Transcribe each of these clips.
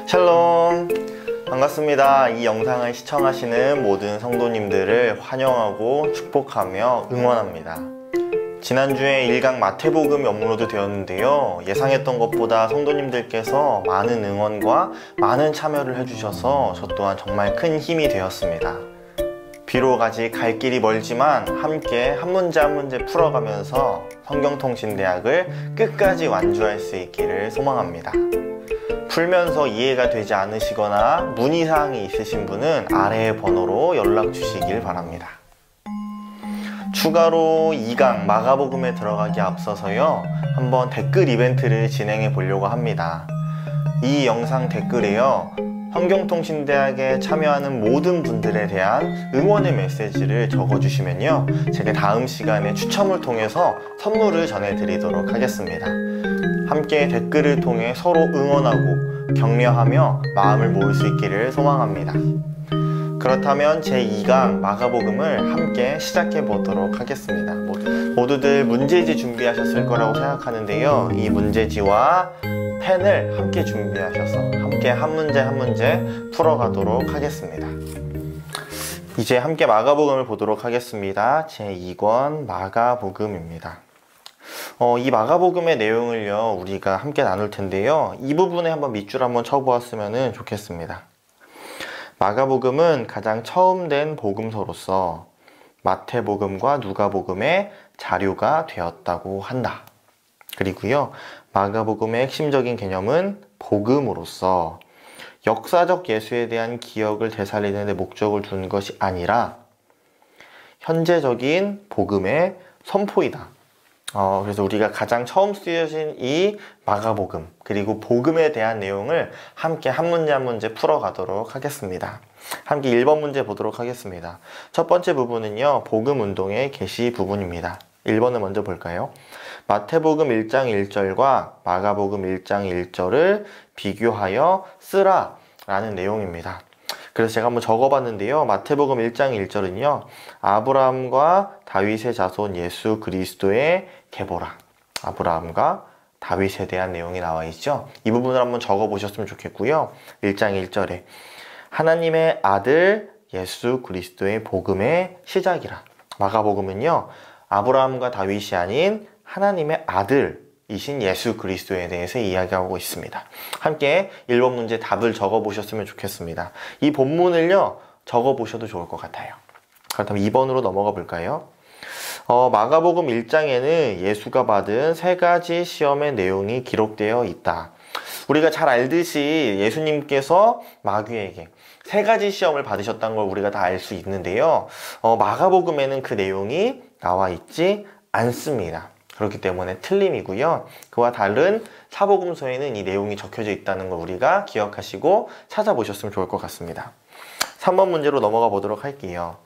샬롬, 반갑습니다. 이 영상을 시청하시는 모든 성도님들을 환영하고 축복하며 응원합니다. 지난주에 1강 마태복음이 업로드 되었는데요, 예상했던 것보다 성도님들께서 많은 응원과 많은 참여를 해주셔서 저 또한 정말 큰 힘이 되었습니다. 비록 아직 갈 길이 멀지만 함께 한 문제 한 문제 풀어가면서 성경통신대학을 끝까지 완주할 수 있기를 소망합니다. 풀면서 이해가 되지 않으시거나 문의사항이 있으신 분은 아래의 번호로 연락 주시길 바랍니다. 추가로 2강 마가복음에 들어가기 앞서서요, 한번 댓글 이벤트를 진행해 보려고 합니다. 이 영상 댓글에요, 성경통신대학에 참여하는 모든 분들에 대한 응원의 메시지를 적어주시면요, 제가 다음 시간에 추첨을 통해서 선물을 전해드리도록 하겠습니다. 함께 댓글을 통해 서로 응원하고 격려하며 마음을 모을 수 있기를 소망합니다. 그렇다면 제2강 마가복음을 함께 시작해 보도록 하겠습니다. 모두들 문제지 준비하셨을 거라고 생각하는데요, 이 문제지와 펜을 함께 준비하셔서 함께 한 문제 한 문제 풀어가도록 하겠습니다. 이제 함께 마가복음을 보도록 하겠습니다. 제2권 마가복음입니다. 이 마가복음의 내용을요, 우리가 함께 나눌 텐데요, 이 부분에 한번 밑줄 한번 쳐보았으면 좋겠습니다. 마가복음은 가장 처음 된 복음서로서 마태복음과 누가복음의 자료가 되었다고 한다. 그리고요, 마가복음의 핵심적인 개념은 복음으로서 역사적 예수에 대한 기억을 되살리는 데 목적을 둔 것이 아니라 현재적인 복음의 선포이다. 그래서 우리가 가장 처음 쓰여진 이 마가복음, 그리고 복음에 대한 내용을 함께 한 문제 한 문제 풀어가도록 하겠습니다. 함께 1번 문제 보도록 하겠습니다. 첫 번째 부분은요, 복음 운동의 계시 부분입니다. 1번을 먼저 볼까요? 마태복음 1장 1절과 마가복음 1장 1절을 비교하여 쓰라 라는 내용입니다. 그래서 제가 한번 적어봤는데요, 마태복음 1장 1절은요, 아브라함과 다윗의 자손 예수 그리스도의 계보라. 아브라함과 다윗에 대한 내용이 나와 있죠. 이 부분을 한번 적어보셨으면 좋겠고요. 1장 1절에 하나님의 아들 예수 그리스도의 복음의 시작이라. 마가복음은요, 아브라함과 다윗이 아닌 하나님의 아들이신 예수 그리스도에 대해서 이야기하고 있습니다. 함께 1번 문제 답을 적어보셨으면 좋겠습니다. 이 본문을요, 적어보셔도 좋을 것 같아요. 그렇다면 2번으로 넘어가 볼까요? 마가복음 1장에는 예수가 받은 3가지 시험의 내용이 기록되어 있다. 우리가 잘 알듯이 예수님께서 마귀에게 3가지 시험을 받으셨다는 걸 우리가 다 알 수 있는데요, 마가복음에는 그 내용이 나와 있지 않습니다. 그렇기 때문에 틀림이고요. 그와 다른 사복음서에는 이 내용이 적혀져 있다는 걸 우리가 기억하시고 찾아보셨으면 좋을 것 같습니다. 3번 문제로 넘어가 보도록 할게요.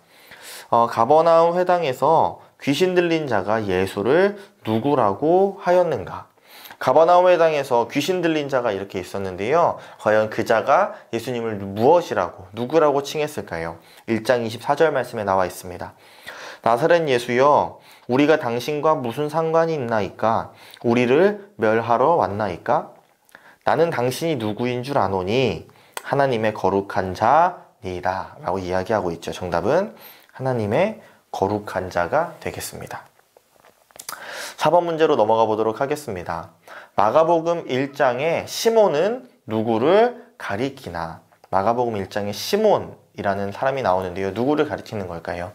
가버나움 회당에서 귀신 들린 자가 예수를 누구라고 하였는가? 가버나움 회당에서 귀신 들린 자가 이렇게 있었는데요, 과연 그 자가 예수님을 무엇이라고, 누구라고 칭했을까요? 1장 24절 말씀에 나와 있습니다. 나사렛 예수여, 우리가 당신과 무슨 상관이 있나이까? 우리를 멸하러 왔나이까? 나는 당신이 누구인 줄 아노니 하나님의 거룩한 자니이다 라고 이야기하고 있죠. 정답은 하나님의 거룩한 자가 되겠습니다. 4번 문제로 넘어가 보도록 하겠습니다. 마가복음 1장의 시몬은 누구를 가리키나? 마가복음 1장에 시몬이라는 사람이 나오는데요, 누구를 가리키는 걸까요?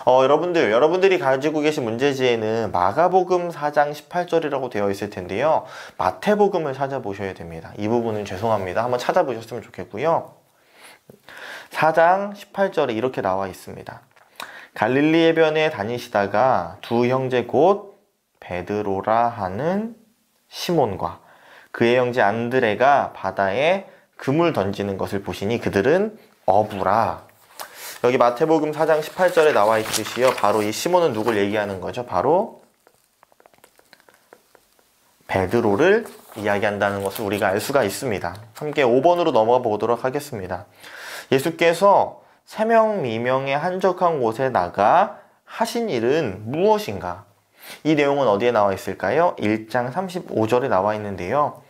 여러분들이 가지고 계신 문제지에는 마가복음 4장 18절이라고 되어 있을 텐데요, 마태복음을 찾아보셔야 됩니다. 이 부분은 죄송합니다. 한번 찾아보셨으면 좋겠고요. 4장 18절에 이렇게 나와 있습니다. 갈릴리 해변에 다니시다가 두 형제 곧 베드로라 하는 시몬과 그의 형제 안드레가 바다에 금을 던지는 것을 보시니 그들은 어부라. 여기 마태복음 4장 18절에 나와 있듯이요, 바로 이 시몬은 누굴 얘기하는 거죠? 바로 베드로를 이야기한다는 것을 우리가 알 수가 있습니다. 함께 5번으로 넘어가 보도록 하겠습니다. 예수께서 세명미명의 한적한 곳에 나가 하신 일은 무엇인가? 이 내용은 어디에 나와 있을까요? 1장 35절에 나와 있는데요,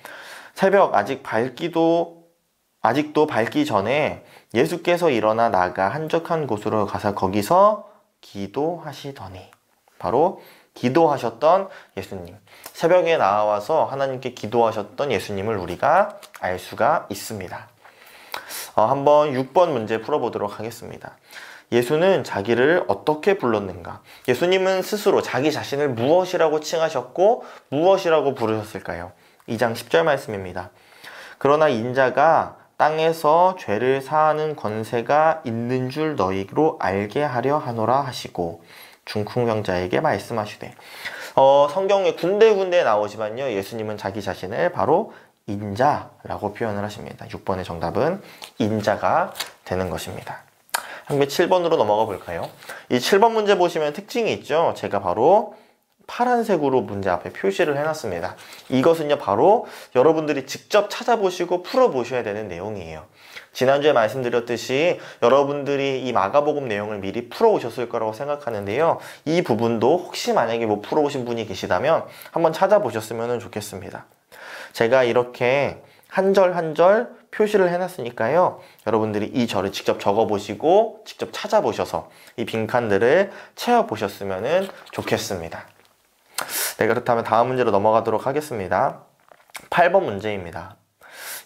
새벽 아직 밝기도 아직도 밝기 전에 예수께서 일어나 나가 한적한 곳으로 가서 거기서 기도하시더니, 바로 기도하셨던 예수님, 새벽에 나와서 하나님께 기도하셨던 예수님을 우리가 알 수가 있습니다. 한번 6번 문제 풀어보도록 하겠습니다. 예수는 자기를 어떻게 불렀는가? 예수님은 스스로 자기 자신을 무엇이라고 칭하셨고 무엇이라고 부르셨을까요? 2장 10절 말씀입니다. 그러나 인자가 땅에서 죄를 사하는 권세가 있는 줄 너희로 알게 하려 하노라 하시고 중풍병자에게 말씀하시되, 성경에 군데군데 나오지만요, 예수님은 자기 자신을 바로 인자라고 표현을 하십니다. 6번의 정답은 인자가 되는 것입니다. 함께 7번으로 넘어가 볼까요? 이 7번 문제 보시면 특징이 있죠. 제가 바로 파란색으로 문제 앞에 표시를 해놨습니다. 이것은요, 바로 여러분들이 직접 찾아보시고 풀어보셔야 되는 내용이에요. 지난주에 말씀드렸듯이 여러분들이 이 마가복음 내용을 미리 풀어오셨을 거라고 생각하는데요, 이 부분도 혹시 만약에 못 풀어오신 분이 계시다면 한번 찾아보셨으면 좋겠습니다. 제가 이렇게 한 절 한 절 표시를 해놨으니까요, 여러분들이 이 절을 직접 적어보시고 직접 찾아보셔서 이 빈칸들을 채워보셨으면 좋겠습니다. 네, 그렇다면 다음 문제로 넘어가도록 하겠습니다. 8번 문제입니다.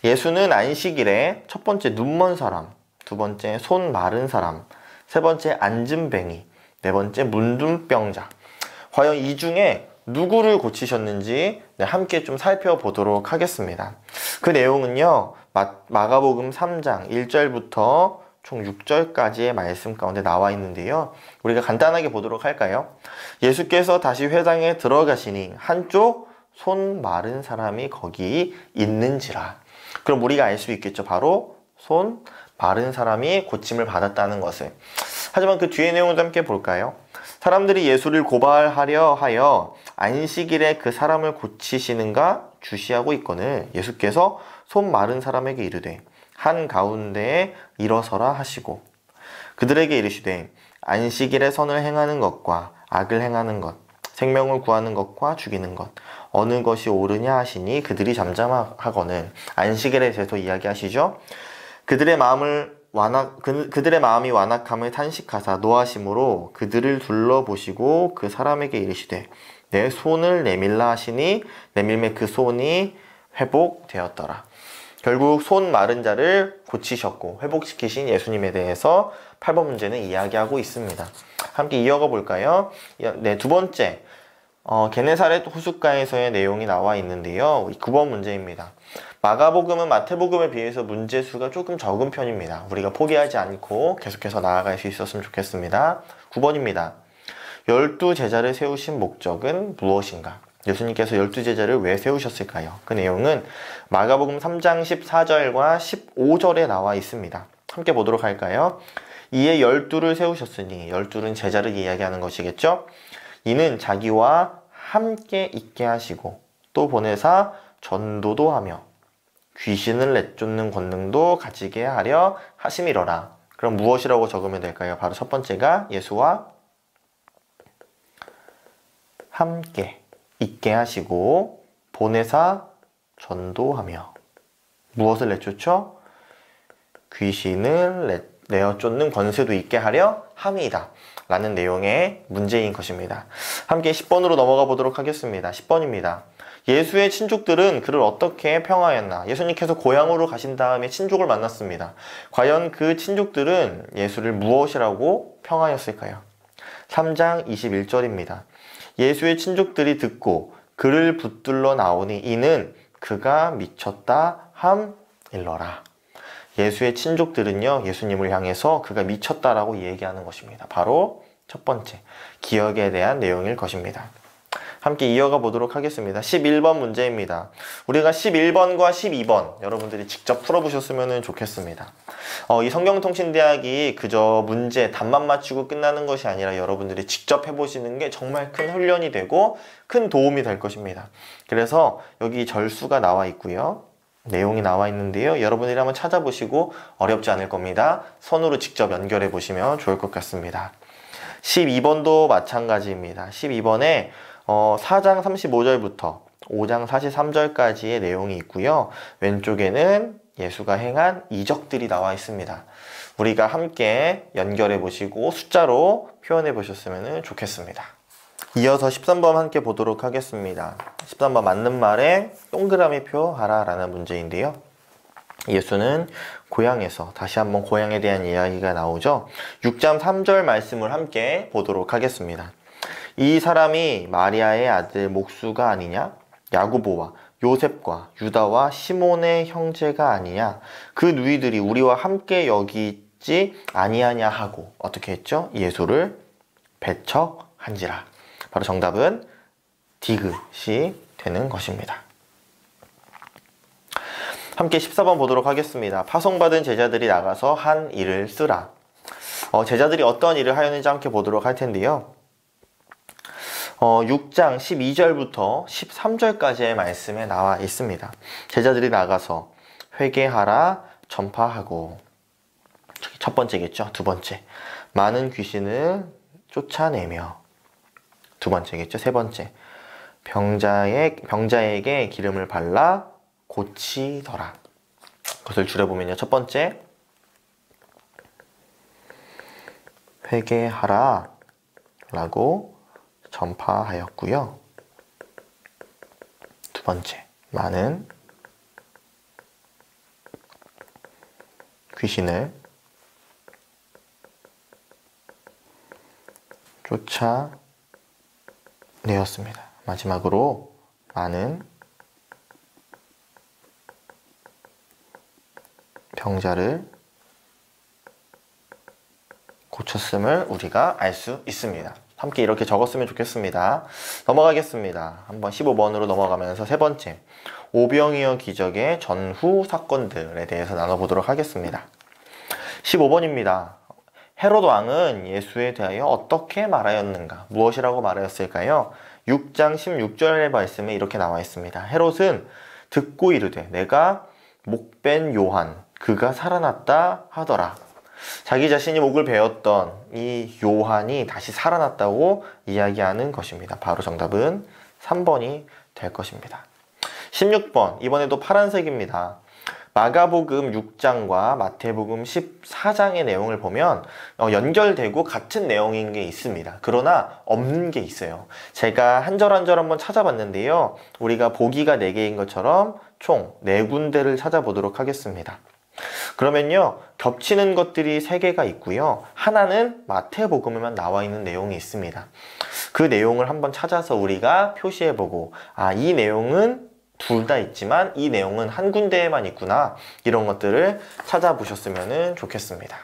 예수는 안식일에 첫 번째 눈먼 사람, 두 번째 손 마른 사람, 세 번째 앉은뱅이, 네 번째 문둥병자, 과연 이 중에 누구를 고치셨는지 함께 좀 살펴보도록 하겠습니다. 그 내용은요, 마가복음 3장 1절부터 총 6절까지의 말씀 가운데 나와 있는데요, 우리가 간단하게 보도록 할까요? 예수께서 다시 회당에 들어가시니 한쪽 손 마른 사람이 거기 있는지라. 그럼 우리가 알 수 있겠죠. 바로 손 마른 사람이 고침을 받았다는 것을. 하지만 그 뒤의 내용도 함께 볼까요? 사람들이 예수를 고발하려 하여 안식일에 그 사람을 고치시는가 주시하고 있거늘 예수께서 손 마른 사람에게 이르되 한가운데에 일어서라 하시고 그들에게 이르시되 안식일에 선을 행하는 것과 악을 행하는 것, 생명을 구하는 것과 죽이는 것 어느 것이 옳으냐 하시니 그들이 잠잠하거늘. 안식일에 대해서 이야기하시죠. 그들의 마음이 완악함을 탄식하사 노하심으로 그들을 둘러보시고 그 사람에게 이르시되 내 손을 내밀라 하시니 내밀매 그 손이 회복되었더라. 결국 손 마른 자를 고치셨고 회복시키신 예수님에 대해서 8번 문제는 이야기하고 있습니다. 함께 이어가 볼까요? 네, 두 번째, 게네사렛 호숫가에서의 내용이 나와 있는데요, 9번 문제입니다. 마가복음은 마태복음에 비해서 문제수가 조금 적은 편입니다. 우리가 포기하지 않고 계속해서 나아갈 수 있었으면 좋겠습니다. 9번입니다. 12제자를 세우신 목적은 무엇인가? 예수님께서 12제자를 왜 세우셨을까요? 그 내용은 마가복음 3장 14절과 15절에 나와 있습니다. 함께 보도록 할까요? 이에 12를 세우셨으니 12는 제자를 이야기하는 것이겠죠? 이는 자기와 함께 있게 하시고 또 보내사 전도도 하며 귀신을 내쫓는 권능도 가지게 하려 하심이로라. 그럼 무엇이라고 적으면 될까요? 바로 첫 번째가 예수와 함께 있게 하시고 보내사 전도하며 무엇을 내쫓죠? 귀신을 내어쫓는 권세도 있게 하려 함이다 라는 내용의 문제인 것입니다. 함께 10번으로 넘어가 보도록 하겠습니다. 10번입니다. 예수의 친족들은 그를 어떻게 평하였나? 예수님께서 고향으로 가신 다음에 친족을 만났습니다. 과연 그 친족들은 예수를 무엇이라고 평하였을까요? 3장 21절입니다. 예수의 친족들이 듣고 그를 붙들러 나오니 이는 그가 미쳤다 함일러라. 예수의 친족들은요, 예수님을 향해서 그가 미쳤다라고 얘기하는 것입니다. 바로 첫 번째, 기억에 대한 내용일 것입니다. 함께 이어가 보도록 하겠습니다. 11번 문제입니다. 우리가 11번과 12번 여러분들이 직접 풀어보셨으면 좋겠습니다. 이 성경통신대학이 그저 문제 답만 맞추고 끝나는 것이 아니라 여러분들이 직접 해보시는 게 정말 큰 훈련이 되고 큰 도움이 될 것입니다. 그래서 여기 절수가 나와 있고요, 내용이 나와 있는데요, 여러분들이 한번 찾아보시고 어렵지 않을 겁니다. 손으로 직접 연결해 보시면 좋을 것 같습니다. 12번도 마찬가지입니다. 12번에 4장 35절부터 5장 43절까지의 내용이 있고요, 왼쪽에는 예수가 행한 이적들이 나와 있습니다. 우리가 함께 연결해 보시고 숫자로 표현해 보셨으면 좋겠습니다. 이어서 13번 함께 보도록 하겠습니다. 13번 맞는 말에 동그라미표 하라 라는 문제인데요. 예수는 고향에서, 다시 한번 고향에 대한 이야기가 나오죠. 6장 3절 말씀을 함께 보도록 하겠습니다. 이 사람이 마리아의 아들 목수가 아니냐? 야고보와 요셉과 유다와 시몬의 형제가 아니냐? 그 누이들이 우리와 함께 여기 있지 아니하냐 하고 어떻게 했죠? 예수를 배척한지라. 바로 정답은 디귿이 되는 것입니다. 함께 14번 보도록 하겠습니다. 파송받은 제자들이 나가서 한 일을 쓰라. 제자들이 어떤 일을 하였는지 함께 보도록 할 텐데요. 6장 12절부터 13절까지의 말씀에 나와 있습니다. 제자들이 나가서 회개하라, 전파하고, 첫 번째겠죠. 두 번째, 많은 귀신을 쫓아내며, 두 번째겠죠. 세 번째, 병자에게 기름을 발라 고치더라. 그것을 줄여보면요. 첫 번째, 회개하라 라고 전파하였고요. 두 번째, 많은 귀신을 쫓아내었습니다. 마지막으로 많은 병자를 고쳤음을 우리가 알 수 있습니다. 함께 이렇게 적었으면 좋겠습니다. 넘어가겠습니다. 한번 15번으로 넘어가면서 세 번째, 오병이어 기적의 전후 사건들에 대해서 나눠보도록 하겠습니다. 15번입니다. 헤롯 왕은 예수에 대하여 어떻게 말하였는가? 무엇이라고 말하였을까요? 6장 16절의 말씀에 이렇게 나와 있습니다. 헤롯은 듣고 이르되 내가 목벤 요한 그가 살아났다 하더라. 자기 자신이 목을 베었던 이 요한이 다시 살아났다고 이야기하는 것입니다. 바로 정답은 3번이 될 것입니다. 16번, 이번에도 파란색입니다. 마가복음 6장과 마태복음 14장의 내용을 보면 연결되고 같은 내용인 게 있습니다. 그러나 없는 게 있어요. 제가 한 절 한 절 한번 찾아봤는데요. 우리가 보기가 4개인 것처럼 총 4군데를 찾아보도록 하겠습니다. 그러면요, 겹치는 것들이 3개가 있고요. 하나는 마태복음에만 나와 있는 내용이 있습니다. 그 내용을 한번 찾아서 우리가 표시해보고, 이 내용은 둘 다 있지만 이 내용은 한 군데에만 있구나, 이런 것들을 찾아보셨으면 좋겠습니다.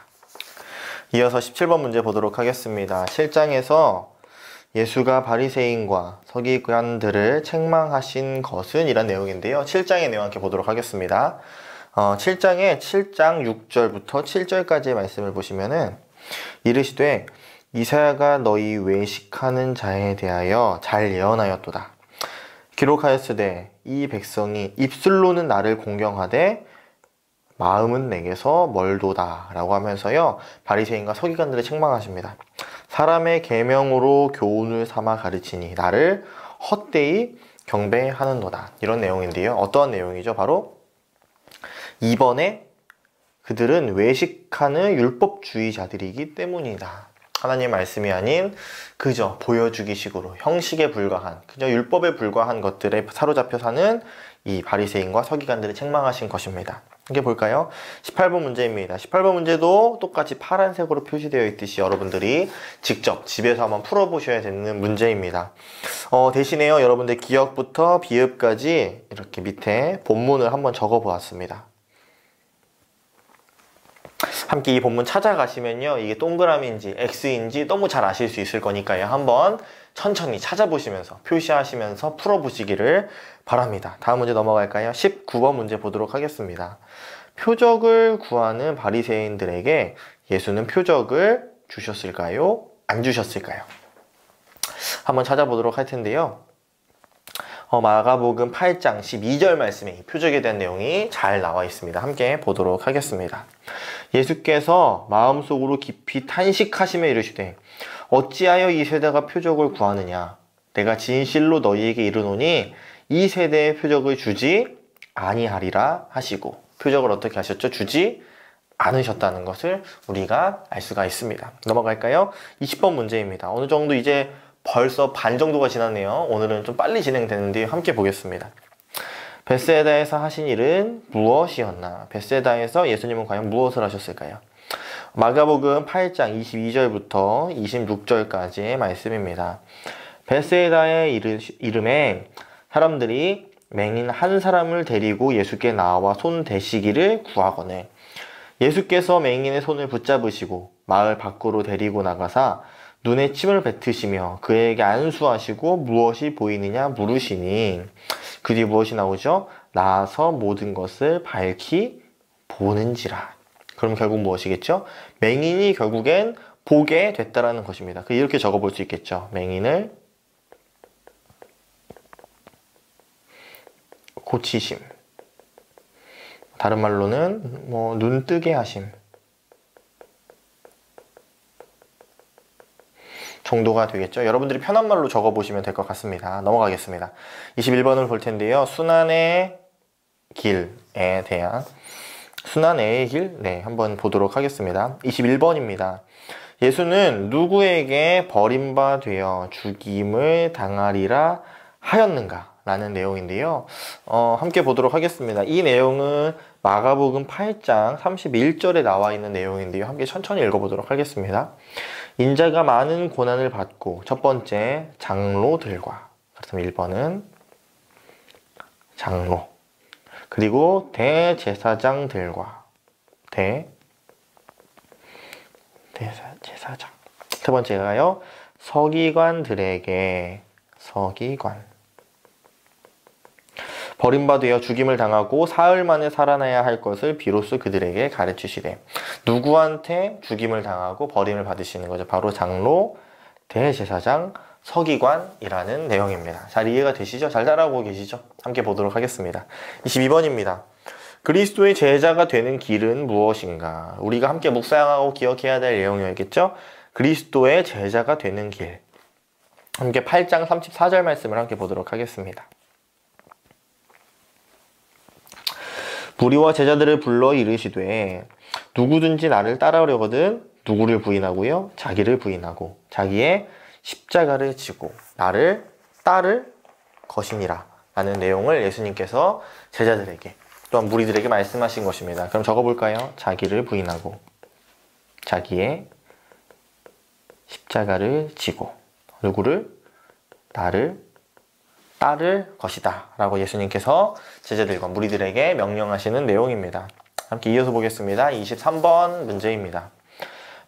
이어서 17번 문제 보도록 하겠습니다. 7장에서 예수가 바리새인과 서기관들을 책망하신 것은 이란 내용인데요. 7장의 내용 함께 보도록 하겠습니다. 7장의 7장 6절부터 7절까지의 말씀을 보시면은 이르시되 이사야가 너희 외식하는 자에 대하여 잘 예언하였도다. 기록하였으되 이 백성이 입술로는 나를 공경하되 마음은 내게서 멀도다 라고 하면서요, 바리새인과 서기관들을 책망하십니다. 사람의 계명으로 교훈을 삼아 가르치니 나를 헛되이 경배하는도다, 이런 내용인데요. 어떠한 내용이죠? 바로 이번에 그들은 외식하는 율법주의자들이기 때문이다. 하나님의 말씀이 아닌 그저 보여주기식으로 형식에 불과한, 그저 율법에 불과한 것들에 사로잡혀 사는 이 바리새인과 서기관들을 책망하신 것입니다. 이게 볼까요? 18번 문제입니다. 18번 문제도 똑같이 파란색으로 표시되어 있듯이 여러분들이 직접 집에서 한번 풀어보셔야 되는 문제입니다. 대신에요, 여러분들 기역부터 비읍까지 이렇게 밑에 본문을 한번 적어 보았습니다. 함께 이 본문 찾아가시면요, 이게 동그라미인지 X인지 너무 잘 아실 수 있을 거니까요. 한번 천천히 찾아보시면서 표시하시면서 풀어보시기를 바랍니다. 다음 문제 넘어갈까요? 19번 문제 보도록 하겠습니다. 표적을 구하는 바리새인들에게 예수는 표적을 주셨을까요? 안 주셨을까요? 한번 찾아보도록 할 텐데요. 마가복음 8장 12절 말씀에 표적에 대한 내용이 잘 나와 있습니다. 함께 보도록 하겠습니다. 예수께서 마음속으로 깊이 탄식하시며 이르시되 어찌하여 이 세대가 표적을 구하느냐? 내가 진실로 너희에게 이르노니 이 세대의 표적을 주지 아니하리라 하시고, 표적을 어떻게 하셨죠? 주지 않으셨다는 것을 우리가 알 수가 있습니다. 넘어갈까요? 20번 문제입니다. 어느 정도 이제 벌써 반 정도가 지났네요. 오늘은 좀 빨리 진행되는데 함께 보겠습니다. 벳세다에서 하신 일은 무엇이었나? 벳세다에서 예수님은 과연 무엇을 하셨을까요? 마가복음 8장 22절부터 26절까지의 말씀입니다. 벳세다의 이름에 사람들이 맹인 한 사람을 데리고 예수께 나와 손 대시기를 구하거늘 예수께서 맹인의 손을 붙잡으시고 마을 밖으로 데리고 나가사 눈에 침을 뱉으시며 그에게 안수하시고 무엇이 보이느냐 물으시니 그 뒤에 무엇이 나오죠? 나아서 모든 것을 밝히 보는지라. 그럼 결국 무엇이겠죠? 맹인이 결국엔 보게 됐다라는 것입니다. 이렇게 적어볼 수 있겠죠. 맹인을 고치심. 다른 말로는 눈뜨게 하심 정도가 되겠죠. 여러분들이 편한 말로 적어보시면 될 것 같습니다. 넘어가겠습니다. 21번을 볼 텐데요. 순환의 길에 대한 순환의 길 한번 보도록 하겠습니다. 21번입니다. 예수는 누구에게 버림바 되어 죽임을 당하리라 하였는가? 라는 내용인데요. 함께 보도록 하겠습니다. 이 내용은 마가복음 8장 31절에 나와 있는 내용인데요. 함께 천천히 읽어보도록 하겠습니다. 인자가 많은 고난을 받고 첫 번째 장로들과 그렇다면 1번은 장로 그리고 대제사장들과 대제사장 세 번째가요. 서기관들에게 버림받아 죽임을 당하고 사흘 만에 살아나야 할 것을 비로소 그들에게 가르치시되 누구한테 죽임을 당하고 버림을 받으시는 거죠? 바로 장로, 대제사장, 서기관이라는 내용입니다. 잘 이해가 되시죠? 잘 따라오고 계시죠? 함께 보도록 하겠습니다. 22번입니다. 그리스도의 제자가 되는 길은 무엇인가? 우리가 함께 묵상하고 기억해야 될 내용이었겠죠? 그리스도의 제자가 되는 길. 함께 8장 34절 말씀을 함께 보도록 하겠습니다. 무리와 제자들을 불러 이르시되 누구든지 나를 따라오려거든 누구를 부인하고요? 자기를 부인하고 자기의 십자가를 지고 나를 따를 것이니라 라는 내용을 예수님께서 제자들에게 또한 무리들에게 말씀하신 것입니다. 그럼 적어볼까요? 자기를 부인하고 자기의 십자가를 지고 누구를? 나를 따를 것이다 라고 예수님께서 제자들과 무리들에게 명령하시는 내용입니다. 함께 이어서 보겠습니다. 23번 문제입니다.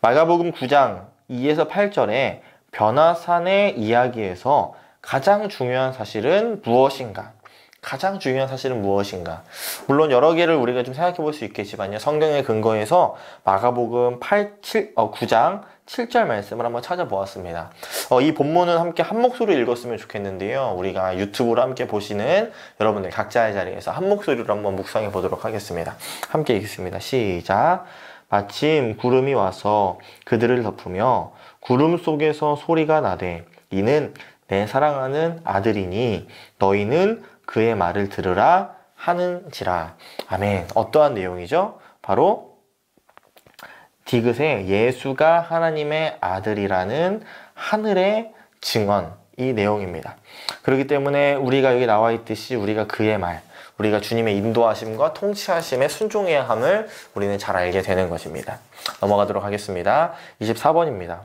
마가복음 9장 2에서 8절에 변화산의 이야기에서 가장 중요한 사실은 무엇인가? 가장 중요한 사실은 무엇인가? 물론 여러 개를 우리가 좀 생각해 볼 수 있겠지만요. 성경의 근거에서 마가복음 9장 7절 말씀을 한번 찾아보았습니다. 이 본문은 함께 한 목소리로 읽었으면 좋겠는데요. 우리가 유튜브로 함께 보시는 여러분들 각자의 자리에서 한 목소리로 한번 묵상해 보도록 하겠습니다. 함께 읽겠습니다. 시작! 마침 구름이 와서 그들을 덮으며 구름 속에서 소리가 나되 이는 내 사랑하는 아들이니 너희는 그의 말을 들으라 하는지라. 아멘. 어떠한 내용이죠? 바로 디귿에 예수가 하나님의 아들이라는 하늘의 증언, 이 내용입니다. 그렇기 때문에 우리가 여기 나와 있듯이 우리가 그의 말, 우리가 주님의 인도하심과 통치하심에 순종해야 함을 우리는 잘 알게 되는 것입니다. 넘어가도록 하겠습니다. 24번입니다.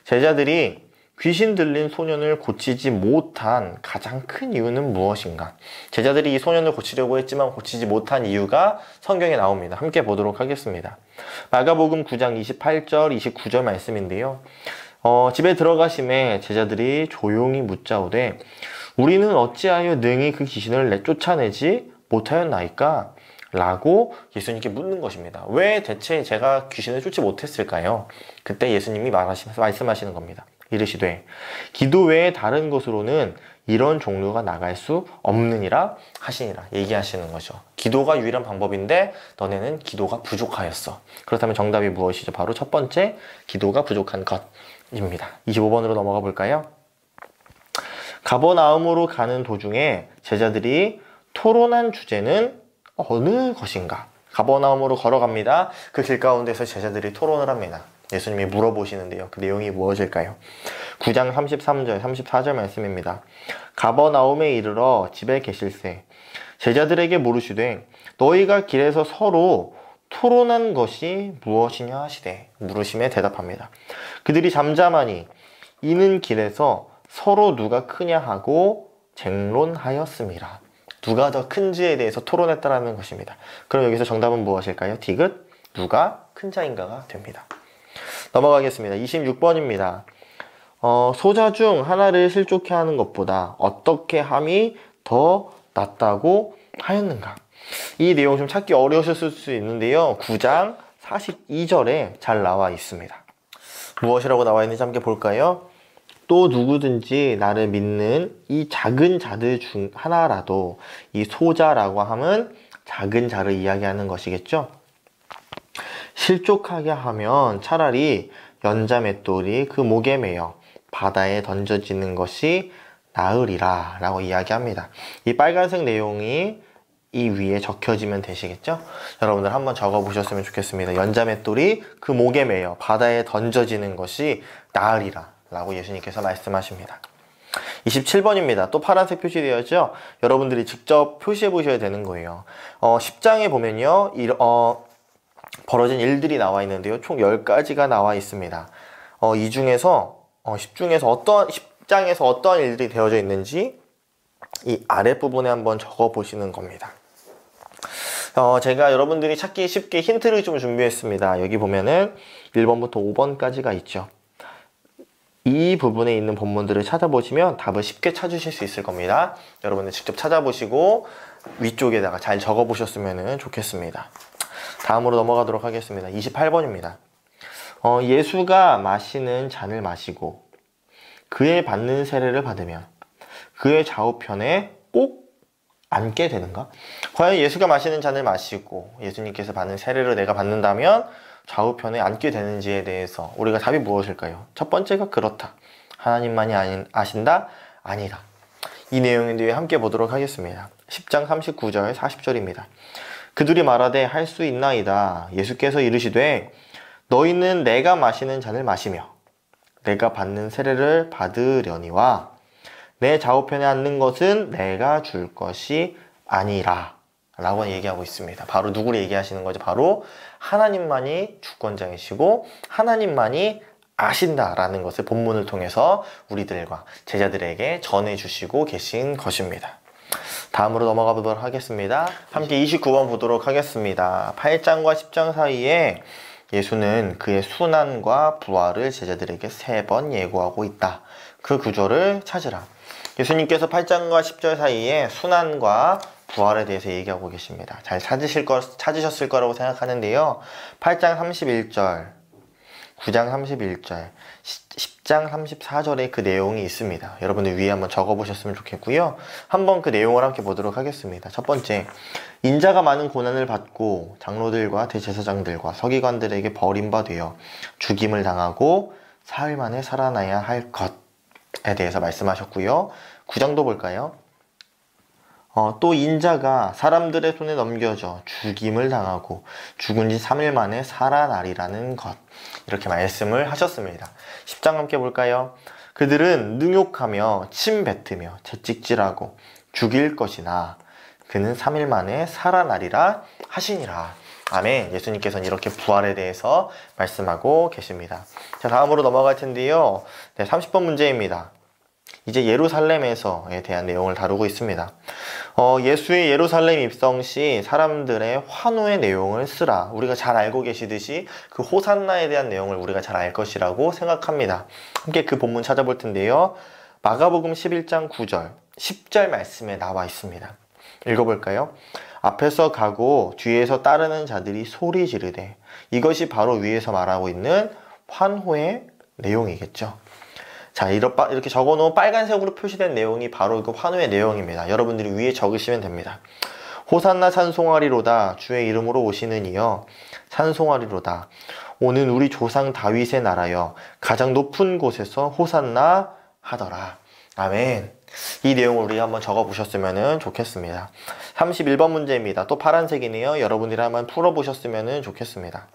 제자들이 귀신 들린 소년을 고치지 못한 가장 큰 이유는 무엇인가? 제자들이 이 소년을 고치려고 했지만 고치지 못한 이유가 성경에 나옵니다. 함께 보도록 하겠습니다. 마가복음 9장 28절, 29절 말씀인데요. 집에 들어가심에 제자들이 조용히 묻자오되 우리는 어찌하여 능히 그 귀신을 내쫓아내지 못하였나이까? 라고 예수님께 묻는 것입니다. 왜 대체 제가 귀신을 쫓지 못했을까요? 그때 예수님이 말씀하시는 겁니다. 이르시되 기도 외에 다른 것으로는 이런 종류가 나갈 수 없느니라 하시니라 얘기하시는 거죠. 기도가 유일한 방법인데 너네는 기도가 부족하였어. 그렇다면 정답이 무엇이죠? 바로 첫 번째, 기도가 부족한 것입니다. 25번으로 넘어가 볼까요? 가버나움으로 가는 도중에 제자들이 토론한 주제는 어느 것인가? 가버나움으로 걸어갑니다. 그 길 가운데서 제자들이 토론을 합니다. 예수님이 물어보시는데요. 그 내용이 무엇일까요? 9장 33절, 34절 말씀입니다. 가버나움에 이르러 집에 계실새 제자들에게 물으시되 너희가 길에서 서로 토론한 것이 무엇이냐 하시되 물으심에 대답합니다. 그들이 잠잠하니 이는 길에서 서로 누가 크냐 하고 쟁론하였습니다. 누가 더 큰지에 대해서 토론했다라는 것입니다. 그럼 여기서 정답은 무엇일까요? 디귿 누가 큰 자인가가 됩니다. 넘어가겠습니다. 26번입니다. 소자 중 하나를 실족해 하는 것보다 어떻게 함이 더 낫다고 하였는가? 이 내용 좀 찾기 어려우셨을 수 있는데요. 9장 42절에 잘 나와 있습니다. 무엇이라고 나와 있는지 함께 볼까요? 또 누구든지 나를 믿는 이 작은 자들 중 하나라도, 이 소자라고 하면 작은 자를 이야기하는 것이겠죠. 실족하게 하면 차라리 연자맷돌이 그 목에 매여 바다에 던져지는 것이 나으리라 라고 이야기합니다. 이 빨간색 내용이 이 위에 적혀지면 되시겠죠? 여러분들 한번 적어 보셨으면 좋겠습니다. 연자맷돌이 그 목에 매여 바다에 던져지는 것이 나으리라 라고 예수님께서 말씀하십니다. 27번입니다. 또 파란색 표시되었죠? 여러분들이 직접 표시해 보셔야 되는 거예요. 10장에 보면요, 벌어진 일들이 나와 있는데요. 총 10가지가 나와 있습니다. 이 중에서 10장에서 어떠한 일들이 되어져 있는지 이 아랫부분에 한번 적어 보시는 겁니다. 제가 여러분들이 찾기 쉽게 힌트를 좀 준비했습니다. 여기 보면은 1번부터 5번까지가 있죠. 이 부분에 있는 본문들을 찾아보시면 답을 쉽게 찾으실 수 있을 겁니다. 여러분들 직접 찾아보시고 위쪽에다가 잘 적어 보셨으면 좋겠습니다. 다음으로 넘어가도록 하겠습니다. 28번입니다. 예수가 마시는 잔을 마시고 그의 받는 세례를 받으면 그의 좌우편에 꼭 앉게 되는가? 과연 예수가 마시는 잔을 마시고 예수님께서 받는 세례를 내가 받는다면 좌우편에 앉게 되는지에 대해서 우리가 답이 무엇일까요? 첫 번째가 그렇다. 하나님만이 아신다? 아니다. 이 내용인데 함께 보도록 하겠습니다. 10장 39절 40절입니다. 그들이 말하되 할 수 있나이다. 예수께서 이르시되 너희는 내가 마시는 잔을 마시며 내가 받는 세례를 받으려니와 내 좌우편에 앉는 것은 내가 줄 것이 아니라 라고 얘기하고 있습니다. 바로 누구를 얘기하시는 거죠? 바로 하나님만이 주권자이시고 하나님만이 아신다라는 것을 본문을 통해서 우리들과 제자들에게 전해주시고 계신 것입니다. 다음으로 넘어가 보도록 하겠습니다. 함께 29번 보도록 하겠습니다. 8장과 10장 사이에 예수는 그의 순환과 부활을 제자들에게 3번 예고하고 있다. 그 구절을 찾으라. 예수님께서 8장과 10절 사이에 순환과 부활에 대해서 얘기하고 계십니다. 잘 찾으셨을 거라고 생각하는데요. 8장 31절, 9장 31절, 10장 34절에 그 내용이 있습니다. 여러분들 위에 한번 적어보셨으면 좋겠고요. 한번 그 내용을 함께 보도록 하겠습니다. 첫 번째, 인자가 많은 고난을 받고 장로들과 대제사장들과 서기관들에게 버림받아 죽임을 당하고 사흘 만에 살아나야 할 것에 대해서 말씀하셨고요. 9장도 볼까요? 또 인자가 사람들의 손에 넘겨져 죽임을 당하고 죽은 지 3일 만에 살아나리라는 것, 이렇게 말씀을 하셨습니다. 10장 함께 볼까요? 그들은 능욕하며 침뱉으며 채찍질하고 죽일 것이나 그는 3일 만에 살아나리라 하시니라. 아멘. 예수님께서는 이렇게 부활에 대해서 말씀하고 계십니다. 자, 다음으로 넘어갈 텐데요. 30번 문제입니다. 이제 예루살렘에서에 대한 내용을 다루고 있습니다. 예수의 예루살렘 입성 시 사람들의 환호의 내용을 쓰라. 우리가 잘 알고 계시듯이 그 호산나에 대한 내용을 우리가 잘 알 것이라고 생각합니다. 함께 그 본문 찾아볼 텐데요. 마가복음 11장 9절, 10절 말씀에 나와 있습니다. 읽어볼까요? 앞에서 가고 뒤에서 따르는 자들이 소리 지르되, 이것이 바로 위에서 말하고 있는 환호의 내용이겠죠. 자, 이렇게 적어놓은 빨간색으로 표시된 내용이 바로 그 환호의 내용입니다. 여러분들이 위에 적으시면 됩니다. 호산나 찬송하리로다. 주의 이름으로 오시는 이여 찬송하리로다. 오는 우리 조상 다윗의 나라여 가장 높은 곳에서 호산나 하더라. 아멘. 이 내용을 우리가 한번 적어 보셨으면 좋겠습니다. 31번 문제입니다. 또 파란색이네요. 여러분들이 한번 풀어 보셨으면 좋겠습니다.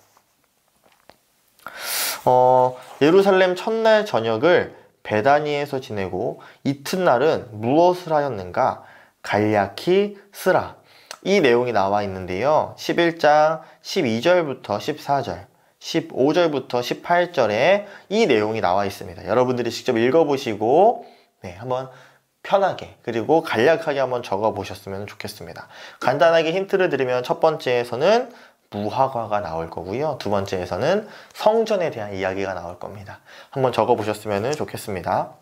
예루살렘 첫날 저녁을 베다니에서 지내고 이튿날은 무엇을 하였는가? 간략히 쓰라. 이 내용이 나와 있는데요. 11장 12절부터 14절, 15절부터 18절에 이 내용이 나와 있습니다. 여러분들이 직접 읽어보시고 한번 편하게 그리고 간략하게 한번 적어 보셨으면 좋겠습니다. 간단하게 힌트를 드리면 첫 번째에서는 무화과가 나올 거고요. 두 번째에서는 성전에 대한 이야기가 나올 겁니다. 한번 적어 보셨으면 좋겠습니다.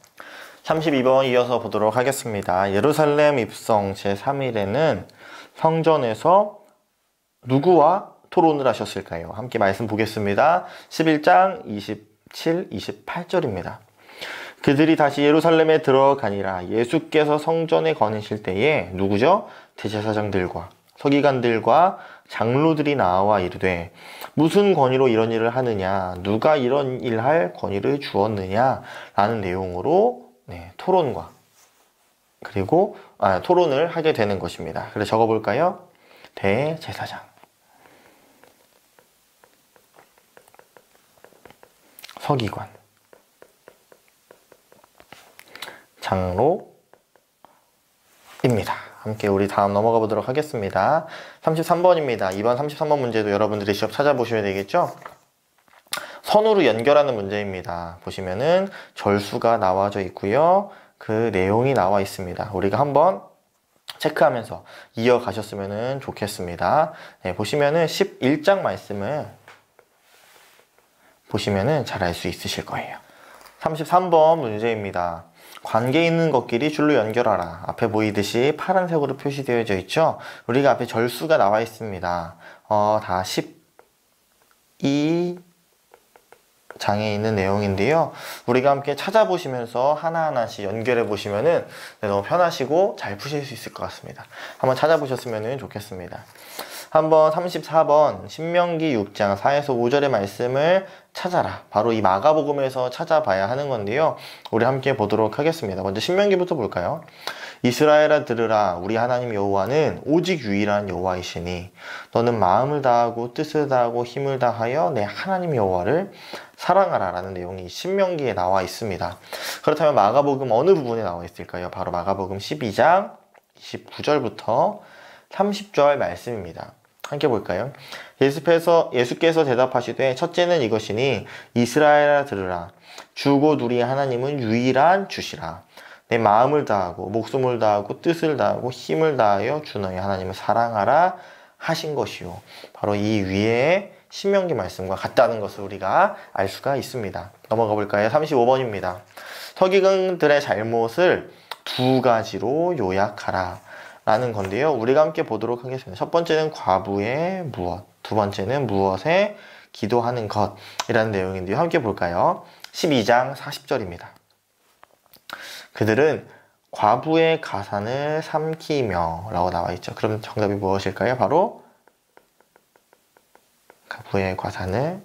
32번 이어서 보도록 하겠습니다. 예루살렘 입성 제3일에는 성전에서 누구와 토론을 하셨을까요? 함께 말씀 보겠습니다. 11장 27, 28절입니다. 그들이 다시 예루살렘에 들어가니라. 예수께서 성전에 거니실 때에 누구죠? 대제사장들과 서기관들과 장로들이 나와 이르되 무슨 권위로 이런 일을 하느냐? 누가 이런 일할 권위를 주었느냐? 라는 내용으로 토론과 그리고 토론을 하게 되는 것입니다. 그래서 적어볼까요? 대제사장, 서기관, 장로입니다. 함께 우리 다음 넘어가 보도록 하겠습니다. 33번입니다. 이번 33번 문제도 여러분들이 직접 찾아보셔야 되겠죠? 선으로 연결하는 문제입니다. 보시면은 절수가 나와져 있고요. 그 내용이 나와 있습니다. 우리가 한번 체크하면서 이어가셨으면 좋겠습니다. 보시면은 11장 말씀을 보시면은 잘 알 수 있으실 거예요. 33번 문제입니다. 관계 있는 것끼리 줄로 연결하라. 앞에 보이듯이 파란색으로 표시되어져 있죠. 우리가 앞에 절수가 나와 있습니다. 다 12장에 있는 내용인데요. 우리가 함께 찾아보시면서 하나하나씩 연결해 보시면은 너무 편하시고 잘 푸실 수 있을 것 같습니다. 한번 찾아보셨으면 좋겠습니다. 한번 34번 신명기 6장 4에서 5절의 말씀을 찾아라. 바로 이 마가복음에서 찾아봐야 하는 건데요. 우리 함께 보도록 하겠습니다. 먼저 신명기부터 볼까요? 이스라엘아 들으라. 우리 하나님 여호와는 오직 유일한 여호와이시니 너는 마음을 다하고 뜻을 다하고 힘을 다하여 내 하나님 여호와를 사랑하라 라는 내용이 신명기에 나와 있습니다. 그렇다면 마가복음 어느 부분에 나와 있을까요? 바로 마가복음 12장 29절부터 30절 말씀입니다. 함께 볼까요? 예수께서 대답하시되 첫째는 이것이니 이스라엘아 들으라. 주곧 우리 하나님은 유일한 주시라. 내 마음을 다하고 목숨을 다하고 뜻을 다하고 힘을 다하여 주 너희 하나님을 사랑하라 하신 것이요. 바로 이 위에 신명기 말씀과 같다는 것을 우리가 알 수가 있습니다. 넘어가 볼까요? 35번입니다. 서기관들의 잘못을 두 가지로 요약하라 라는 건데요. 우리가 함께 보도록 하겠습니다. 첫 번째는 과부의 무엇, 두 번째는 무엇에 기도하는 것이라는 내용인데요. 함께 볼까요? 12장 40절입니다. 그들은 과부의 가산을 삼키며 라고 나와 있죠. 그럼 정답이 무엇일까요? 바로 과부의 가산을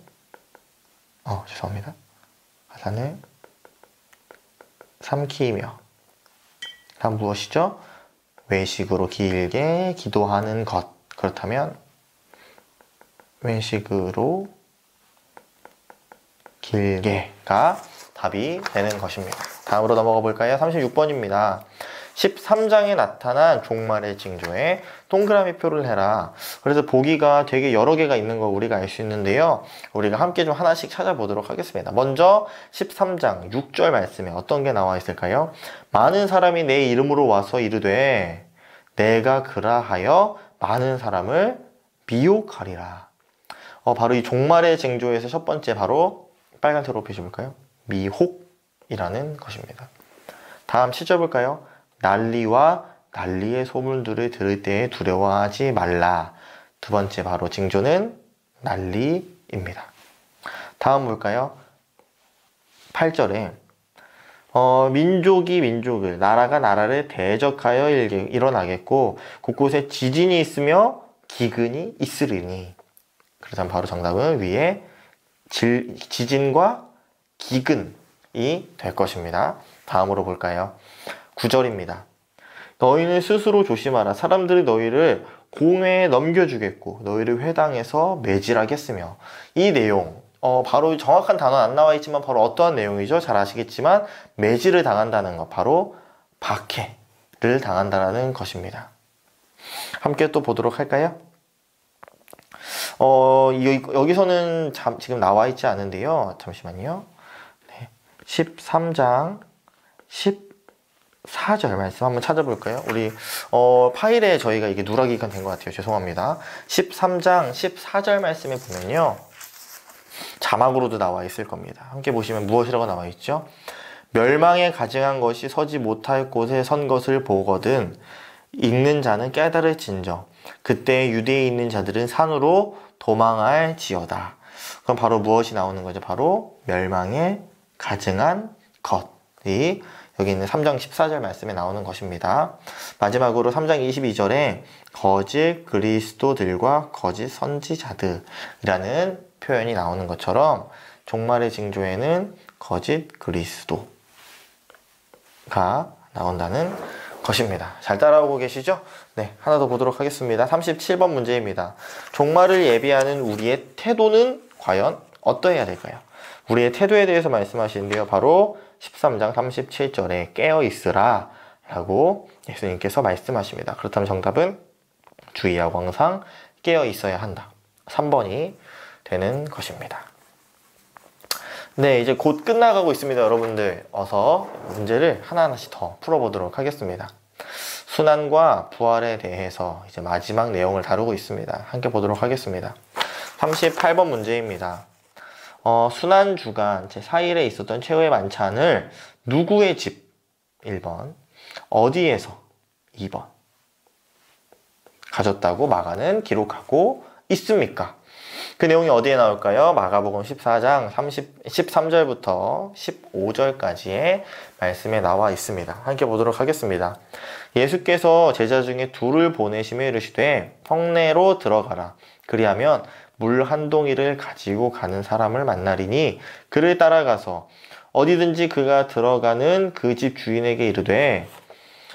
가산을 삼키며 다음 무엇이죠? 외식으로 길게 기도하는 것. 그렇다면 외식으로 길게가 답이 되는 것입니다. 다음으로 넘어가 볼까요? 36번입니다. 13장에 나타난 종말의 징조에 동그라미 표를 해라. 그래서 보기가 되게 여러 개가 있는 거 우리가 알 수 있는데요. 우리가 함께 좀 하나씩 찾아보도록 하겠습니다. 먼저 13장 6절 말씀에 어떤 게 나와 있을까요? 많은 사람이 내 이름으로 와서 이르되 내가 그라하여 많은 사람을 미혹하리라. 바로 이 종말의 징조에서 첫 번째 바로 빨간색으로 표시해볼까요? 미혹이라는 것입니다. 다음 7절 볼까요? 난리와 난리의 소문들을 들을 때에 두려워하지 말라. 두 번째 바로 징조는 난리입니다. 다음 볼까요? 8절에 민족이 민족을, 나라가 나라를 대적하여 일어나겠고 곳곳에 지진이 있으며 기근이 있으리니. 그렇다면 바로 정답은 위에 지진과 기근이 될 것입니다. 다음으로 볼까요? 9절입니다. 너희는 스스로 조심하라. 사람들이 너희를 공회에 넘겨주겠고 너희를 회당에서 매질하겠으며. 이 내용 바로 정확한 단어는 안 나와 있지만 바로 어떠한 내용이죠? 잘 아시겠지만 매질을 당한다는 것, 바로 박해를 당한다는 것입니다. 함께 또 보도록 할까요? 여기서는 지금 나와 있지 않은데요. 잠시만요. 네, 13장 14절 말씀 한번 찾아볼까요? 우리 파일에 저희가 이게 누락이가 된 것 같아요. 죄송합니다. 13장 14절 말씀에 보면요, 자막으로도 나와 있을 겁니다. 함께 보시면 무엇이라고 나와 있죠? 멸망에 가증한 것이 서지 못할 곳에 선 것을 보거든 읽는 자는 깨달을진저 그때 유대에 있는 자들은 산으로 도망할지어다. 그럼 바로 무엇이 나오는 거죠? 바로 멸망에 가증한 것이 여기 있는 3장 14절 말씀에 나오는 것입니다. 마지막으로 3장 22절에 거짓 그리스도들과 거짓 선지자들이라는 표현이 나오는 것처럼 종말의 징조에는 거짓 그리스도가 나온다는 것입니다. 잘 따라오고 계시죠? 네, 하나 더 보도록 하겠습니다. 37번 문제입니다. 종말을 예비하는 우리의 태도는 과연 어떠해야 될까요? 우리의 태도에 대해서 말씀하시는데요. 바로 13장 37절에 깨어있으라 라고 예수님께서 말씀하십니다. 그렇다면 정답은 주의하고 항상 깨어있어야 한다. 3번이 되는 것입니다. 네, 이제 곧 끝나가고 있습니다. 여러분들 어서 문제를 하나하나씩 더 풀어보도록 하겠습니다. 순환과 부활에 대해서 이제 마지막 내용을 다루고 있습니다. 함께 보도록 하겠습니다. 38번 문제입니다. 순환 주간 제4일에 있었던 최후의 만찬을 누구의 집 1번, 어디에서 2번 가졌다고 마가는 기록하고 있습니까? 그 내용이 어디에 나올까요? 마가복음 14장 13절부터 15절까지의 말씀에 나와 있습니다. 함께 보도록 하겠습니다. 예수께서 제자 중에 둘을 보내시며 이르시되 성내로 들어가라. 그리하면 물 한 동이를 가지고 가는 사람을 만나리니 그를 따라가서 어디든지 그가 들어가는 그 집 주인에게 이르되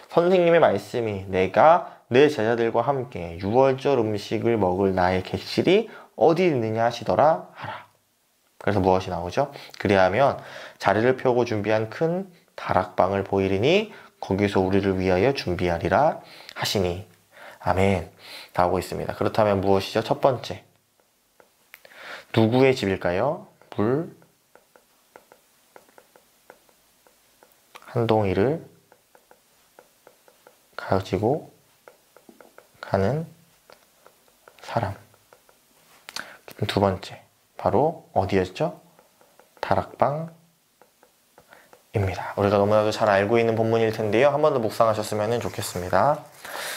선생님의 말씀이 내가 내 제자들과 함께 유월절 음식을 먹을 나의 객실이 어디 있느냐 하시더라 하라. 그래서 무엇이 나오죠? 그리하면 자리를 펴고 준비한 큰 다락방을 보이리니 거기서 우리를 위하여 준비하리라 하시니. 아멘. 나오고 있습니다. 그렇다면 무엇이죠? 첫 번째, 누구의 집일까요? 물 한 동이를 가지고 가는 사람. 두 번째, 바로 어디였죠? 다락방입니다. 우리가 너무나도 잘 알고 있는 본문일 텐데요. 한 번 더 묵상하셨으면 좋겠습니다.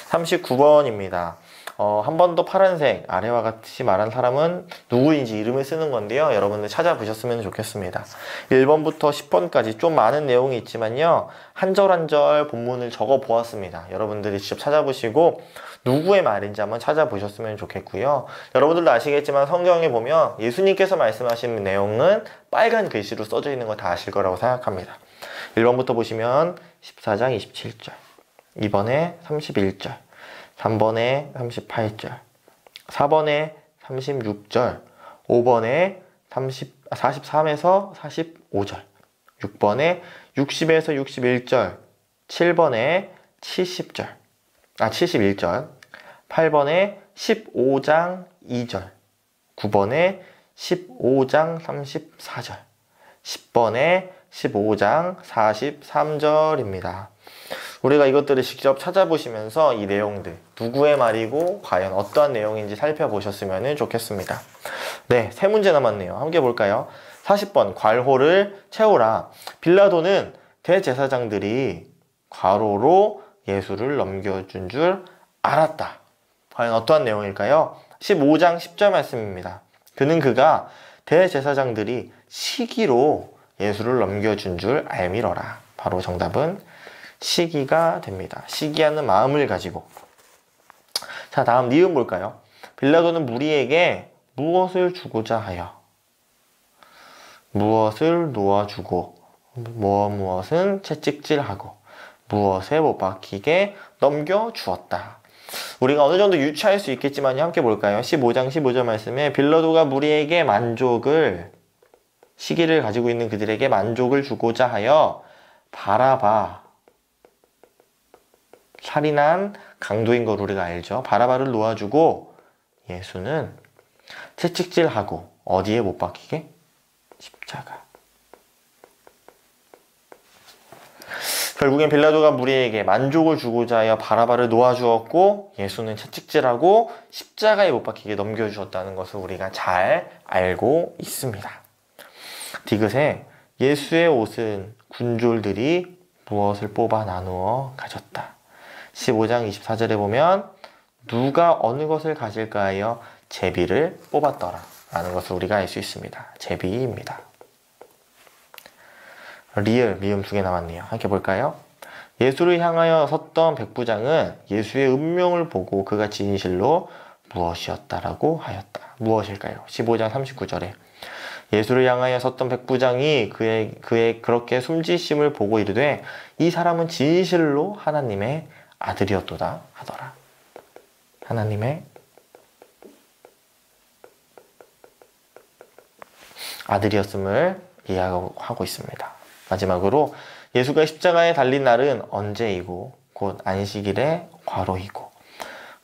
39번입니다. 한 번 더 파란색 아래와 같이 말한 사람은 누구인지 이름을 쓰는 건데요. 여러분들 찾아보셨으면 좋겠습니다. 1번부터 10번까지 좀 많은 내용이 있지만요. 한 절 한 절 본문을 적어 보았습니다. 여러분들이 직접 찾아보시고 누구의 말인지 한번 찾아보셨으면 좋겠고요. 여러분들도 아시겠지만 성경에 보면 예수님께서 말씀하신 내용은 빨간 글씨로 써져 있는 거 다 아실 거라고 생각합니다. 1번부터 보시면 14장 27절, 2번에 31절, 3번에 38절, 4번에 36절, 5번에 43에서 45절, 6번에 60에서 61절, 7번에 71절, 8번에 15장 2절, 9번에 15장 34절, 10번에 15장 43절입니다. 우리가 이것들을 직접 찾아보시면서 이 내용들, 누구의 말이고 과연 어떠한 내용인지 살펴보셨으면 좋겠습니다. 네, 세 문제 남았네요. 함께 볼까요? 40번, 괄호를 채우라. 빌라도는 대제사장들이 괄호로 예수를 넘겨준 줄 알았다. 과연 어떠한 내용일까요? 15장 10절 말씀입니다. 그가 대제사장들이 시기로 예수를 넘겨준 줄 알미러라. 바로 정답은 시기가 됩니다. 시기하는 마음을 가지고. 자, 다음 니은 볼까요? 빌라도는 무리에게 무엇을 주고자 하여 무엇을 놓아주고 무엇은 채찍질하고 무엇에 못 박히게 넘겨주었다. 우리가 어느 정도 유추할 수 있겠지만 함께 볼까요? 15장 15절 말씀에 빌라도가 무리에게 시기를 가지고 있는 그들에게 만족을 주고자 하여 바라바, 살인한 강도인 걸 우리가 알죠. 바라바를 놓아주고 예수는 채찍질하고 어디에 못 박히게? 십자가. 결국엔 빌라도가 무리에게 만족을 주고자 하여 바라바를 놓아주었고 예수는 채찍질하고 십자가에 못 박히게 넘겨주었다는 것을 우리가 잘 알고 있습니다. 디귿에 예수의 옷은 군졸들이 무엇을 뽑아 나누어 가졌다. 15장 24절에 보면 누가 어느 것을 가질까 하여 제비를 뽑았더라 라는 것을 우리가 알 수 있습니다. 제비입니다. 리을, 미음 두 개 남았네요. 함께 볼까요? 예수를 향하여 섰던 백부장은 예수의 운명을 보고 그가 진실로 무엇이었다라고 하였다. 무엇일까요? 15장 39절에 예수를 향하여 섰던 백부장이 그의 그렇게 숨지심을 보고 이르되 이 사람은 진실로 하나님의 아들이었도다 하더라. 하나님의 아들이었음을 이해하고 있습니다. 마지막으로 예수가 십자가에 달린 날은 언제이고 곧 안식일의 괄호이고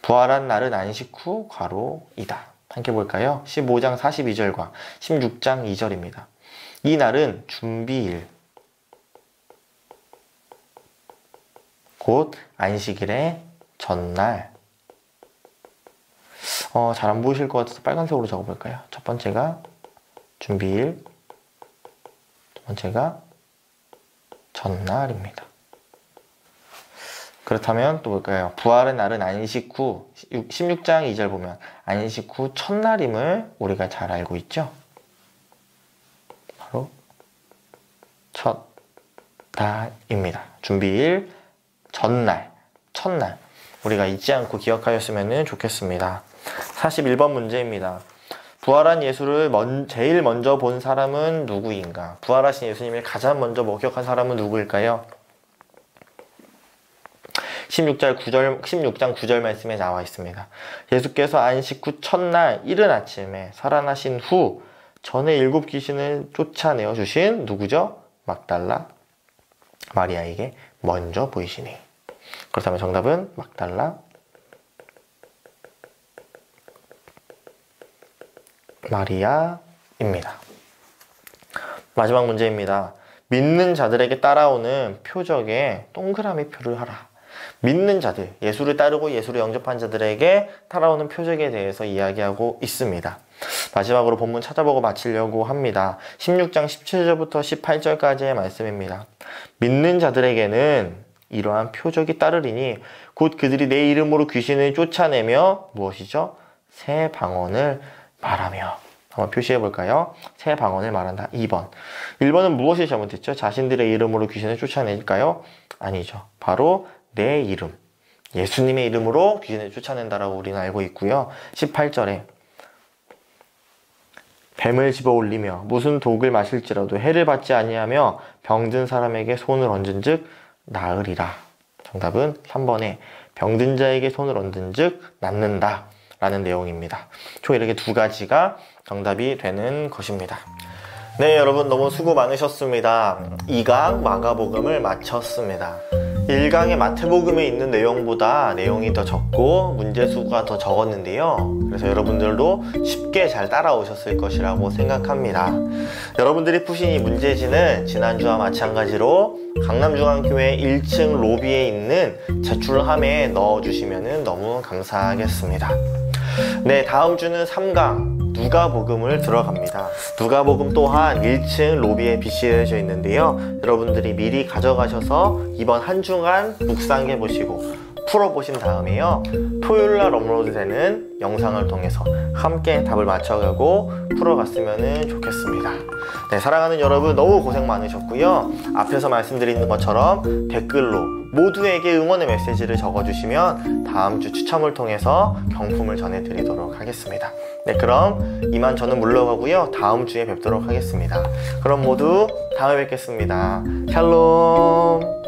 부활한 날은 안식 후 괄호이다. 함께 볼까요? 15장 42절과 16장 2절입니다. 이 날은 준비일 곧 안식일의 전날. 잘 안 보이실 것 같아서 빨간색으로 적어볼까요? 첫 번째가 준비일, 두 번째가 전날입니다. 그렇다면 또 볼까요? 부활의 날은 안식 후 16장 2절 보면 안식 후 첫날임을 우리가 잘 알고 있죠? 바로 첫날입니다. 준비일, 전날, 첫날. 우리가 잊지 않고 기억하였으면 좋겠습니다. 41번 문제입니다. 부활한 예수를 제일 먼저 본 사람은 누구인가? 부활하신 예수님을 가장 먼저 목격한 사람은 누구일까요? 16장 9절 말씀에 나와 있습니다. 예수께서 안식 후 첫날 이른 아침에 살아나신 후 전에 7 귀신을 쫓아내어 주신 누구죠? 막달라 마리아에게 먼저 보이시니. 그렇다면 정답은 막달라 마리아입니다. 마지막 문제입니다. 믿는 자들에게 따라오는 표적에 동그라미 표를 하라. 믿는 자들, 예수를 따르고 예수를 영접한 자들에게 따라오는 표적에 대해서 이야기하고 있습니다. 마지막으로 본문 찾아보고 마치려고 합니다. 16장 17절부터 18절까지의 말씀입니다. 믿는 자들에게는 이러한 표적이 따르리니 곧 그들이 내 이름으로 귀신을 쫓아내며 무엇이죠? 새 방언을 말하며. 한번 표시해 볼까요? 새 방언을 말한다. 2번. 1번은 무엇이 잘못됐죠? 자신들의 이름으로 귀신을 쫓아낼까요? 아니죠. 바로 내 이름, 예수님의 이름으로 귀신을 쫓아낸다라고 우리는 알고 있고요. 18절에 뱀을 집어 올리며 무슨 독을 마실지라도 해를 받지 아니하며 병든 사람에게 손을 얹은즉 나으리라. 정답은 3번에 병든 자에게 손을 얹은즉 낫는다 라는 내용입니다. 총 이렇게 두 가지가 정답이 되는 것입니다. 네, 여러분 너무 수고 많으셨습니다. 2강 마가복음을 마쳤습니다. 1강의 마태복음에 있는 내용보다 내용이 더 적고 문제수가 더 적었는데요. 그래서 여러분들도 쉽게 잘 따라오셨을 것이라고 생각합니다. 여러분들이 푸신 이 문제지는 지난주와 마찬가지로 강남중앙교회 1층 로비에 있는 제출함에 넣어주시면 너무 감사하겠습니다. 네, 다음 주는 3강 누가복음을 들어갑니다. 누가복음 또한 1층 로비에 비치되어 있는데요. 여러분들이 미리 가져가셔서 이번 한 주간 묵상해 보시고 풀어보신 다음에요. 토요일날 업로드 되는 영상을 통해서 함께 답을 맞춰가고 풀어갔으면 좋겠습니다. 네, 사랑하는 여러분 너무 고생 많으셨고요. 앞에서 말씀드린 것처럼 댓글로 모두에게 응원의 메시지를 적어주시면 다음 주 추첨을 통해서 경품을 전해드리도록 하겠습니다. 네, 그럼 이만 저는 물러가고요. 다음 주에 뵙도록 하겠습니다. 그럼 모두 다음에 뵙겠습니다. 샬롬.